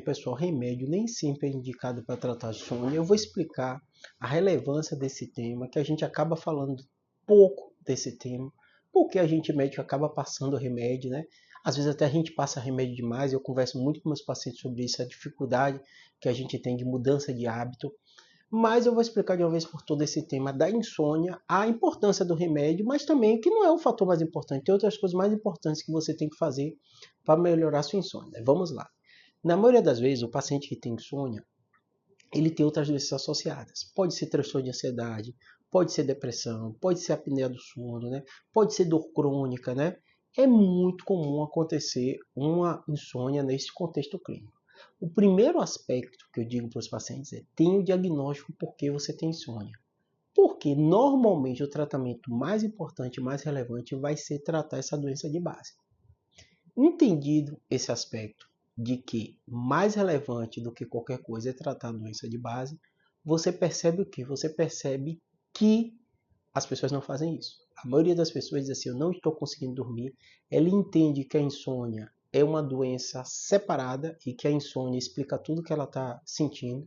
Pessoal, remédio nem sempre é indicado para tratar sono. Eu vou explicar a relevância desse tema, que a gente acaba falando pouco desse tema, porque a gente médico acaba passando remédio, né? Às vezes até a gente passa remédio demais. Eu converso muito com meus pacientes sobre isso, a dificuldade que a gente tem de mudança de hábito. Mas eu vou explicar de uma vez por todas esse tema da insônia, a importância do remédio, mas também que não é o fator mais importante. Tem outras coisas mais importantes que você tem que fazer para melhorar a sua insônia. Vamos lá. Na maioria das vezes, o paciente que tem insônia, ele tem outras doenças associadas. Pode ser transtorno de ansiedade, pode ser depressão, pode ser apneia do sono, né? Pode ser dor crônica, né? É muito comum acontecer uma insônia nesse contexto clínico. O primeiro aspecto que eu digo para os pacientes é: tenha o diagnóstico por que você tem insônia. Porque normalmente o tratamento mais importante, mais relevante vai ser tratar essa doença de base. Entendido esse aspecto de que mais relevante do que qualquer coisa é tratar a doença de base, você percebe o que? Você percebe que as pessoas não fazem isso. A maioria das pessoas diz assim: eu não estou conseguindo dormir. Ela entende que a insônia é uma doença separada e que a insônia explica tudo que ela está sentindo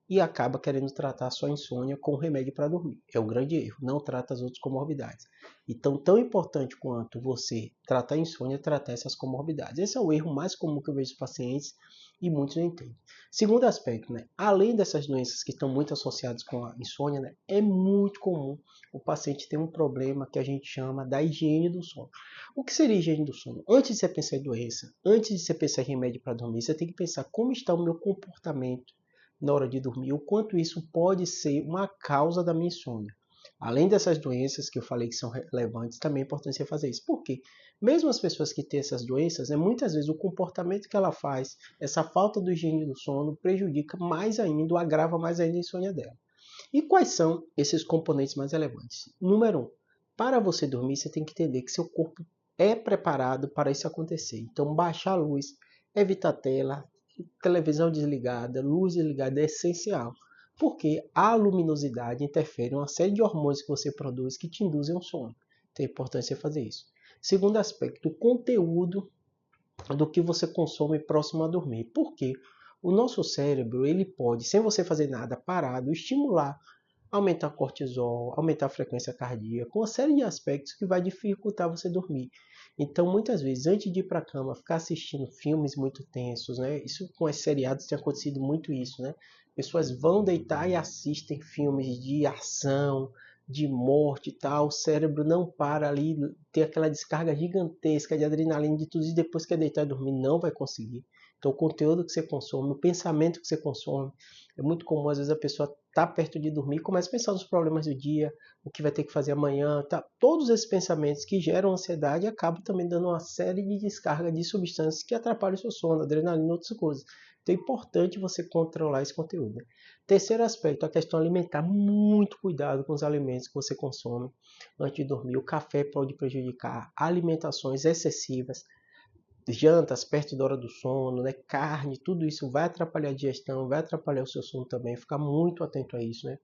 e acaba querendo tratar só a insônia com remédio para dormir. É um grande erro, não trata as outras comorbidades. Então, tão importante quanto você tratar a insônia é tratar essas comorbidades. Esse é o erro mais comum que eu vejo nos pacientes e muitos não entendem. Segundo aspecto, né? Além dessas doenças que estão muito associadas com a insônia, né? É muito comum o paciente ter um problema que a gente chama da higiene do sono. O que seria a higiene do sono? Antes de você pensar em doença, antes de você pensar em remédio para dormir, você tem que pensar como está o meu comportamento na hora de dormir, o quanto isso pode ser uma causa da minha insônia. Além dessas doenças que eu falei que são relevantes, também é importante você fazer isso. Por quê? Mesmo as pessoas que têm essas doenças, muitas vezes o comportamento que ela faz, essa falta de higiene do sono, prejudica mais ainda, ou agrava mais ainda a insônia dela. E quais são esses componentes mais relevantes? Número 1, para você dormir, você tem que entender que seu corpo é preparado para isso acontecer. Então, baixar a luz, evitar tela, televisão desligada, luz desligada é essencial, porque a luminosidade interfere em uma série de hormônios que você produz que te induzem ao sono. Então é importante você fazer isso. Segundo aspecto, o conteúdo do que você consome próximo a dormir. Por quê? O nosso cérebro, ele pode, sem você fazer nada, parado, estimular, aumentar cortisol, aumentar a frequência cardíaca, uma série de aspectos que vai dificultar você dormir. Então, muitas vezes, antes de ir para a cama, ficar assistindo filmes muito tensos, né? Isso com as seriados tem acontecido muito isso, né? Pessoas vão deitar e assistem filmes de ação, de morte e tal, o cérebro não para ali, tem aquela descarga gigantesca de adrenalina de tudo, e depois que é deitar e dormir não vai conseguir. Então o conteúdo que você consome, o pensamento que você consome, é muito comum às vezes a pessoa tá perto de dormir e começa a pensar nos problemas do dia, o que vai ter que fazer amanhã, tá? Todos esses pensamentos que geram ansiedade acabam também dando uma série de descarga de substâncias que atrapalham o seu sono, adrenalina e outras coisas. Então é importante você controlar esse conteúdo, né? Terceiro aspecto, a questão alimentar. Muito cuidado com os alimentos que você consome antes de dormir. O café pode prejudicar, alimentações excessivas, jantas perto da hora do sono, né? Carne, tudo isso vai atrapalhar a digestão, vai atrapalhar o seu sono também. Ficar muito atento a isso, né?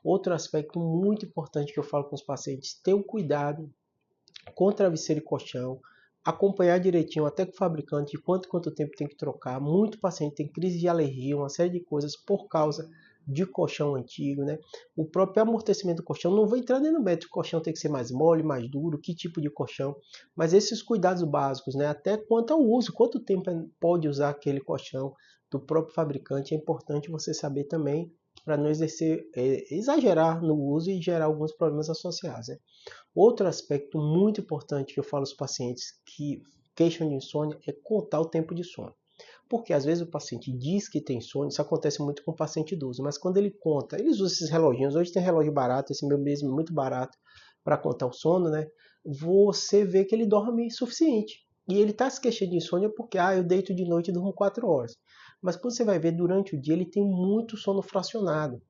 Outro aspecto muito importante que eu falo com os pacientes: ter um cuidado com travesseiro e colchão, acompanhar direitinho até com o fabricante de quanto tempo tem que trocar. Muito paciente tem crise de alergia, uma série de coisas por causa de colchão antigo, né? O próprio amortecimento do colchão, não vou entrar nem no método, o colchão tem que ser mais mole, mais duro, que tipo de colchão, mas esses cuidados básicos, né? Até quanto ao uso, quanto tempo pode usar aquele colchão do próprio fabricante, é importante você saber também, para não exagerar no uso e gerar alguns problemas associados, né? Outro aspecto muito importante que eu falo aos pacientes que queixam de insônia é contar o tempo de sono. Porque às vezes o paciente diz que tem sono, isso acontece muito com o paciente idoso, mas quando ele conta, eles usam esses reloginhos, hoje tem relógio barato, esse meu mesmo é muito barato para contar o sono, né? Você vê que ele dorme suficiente. E ele está se queixando de insônia porque, eu deito de noite e durmo 4 horas. Mas quando você vai ver, durante o dia ele tem muito sono fracionado.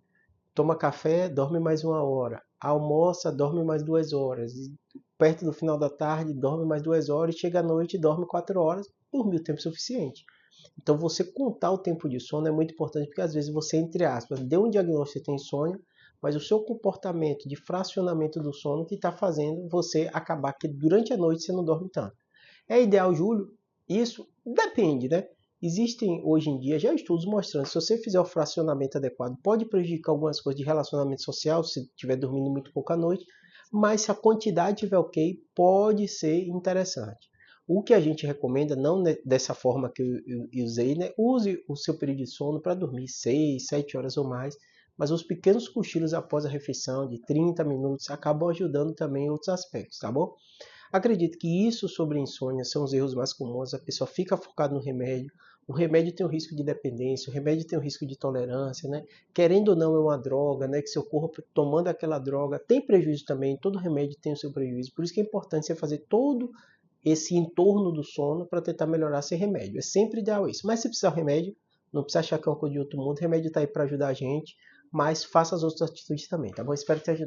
Toma café, dorme mais 1 hora. Almoça, dorme mais 2 horas. E perto do final da tarde, dorme mais 2 horas. Chega à noite, dorme 4 horas. Dormiu o tempo suficiente. Então, você contar o tempo de sono é muito importante, porque às vezes você, entre aspas, deu um diagnóstico de tem insônia, mas o seu comportamento de fracionamento do sono que está fazendo você acabar que durante a noite você não dorme tanto. É ideal, Júlio? Isso depende, né? Existem hoje em dia já estudos mostrando que se você fizer o fracionamento adequado, pode prejudicar algumas coisas de relacionamento social, se estiver dormindo muito pouco à noite, mas se a quantidade estiver ok, pode ser interessante. O que a gente recomenda, não dessa forma que eu usei, né? Use o seu período de sono para dormir 6, 7 horas ou mais, mas os pequenos cochilos após a refeição de 30 minutos acabam ajudando também em outros aspectos, tá bom? Acredito que isso sobre insônia são os erros mais comuns, a pessoa fica focada no remédio, o remédio tem o risco de dependência, o remédio tem o risco de tolerância, né? Querendo ou não é uma droga, né? Que seu corpo tomando aquela droga tem prejuízo também, todo remédio tem o seu prejuízo, por isso que é importante você fazer todo esse entorno do sono para tentar melhorar sem remédio. É sempre ideal isso. Mas se precisar de remédio, não precisa achar que é uma coisa de outro mundo. O remédio está aí para ajudar a gente, mas faça as outras atitudes também, tá bom? Espero ter ajudado.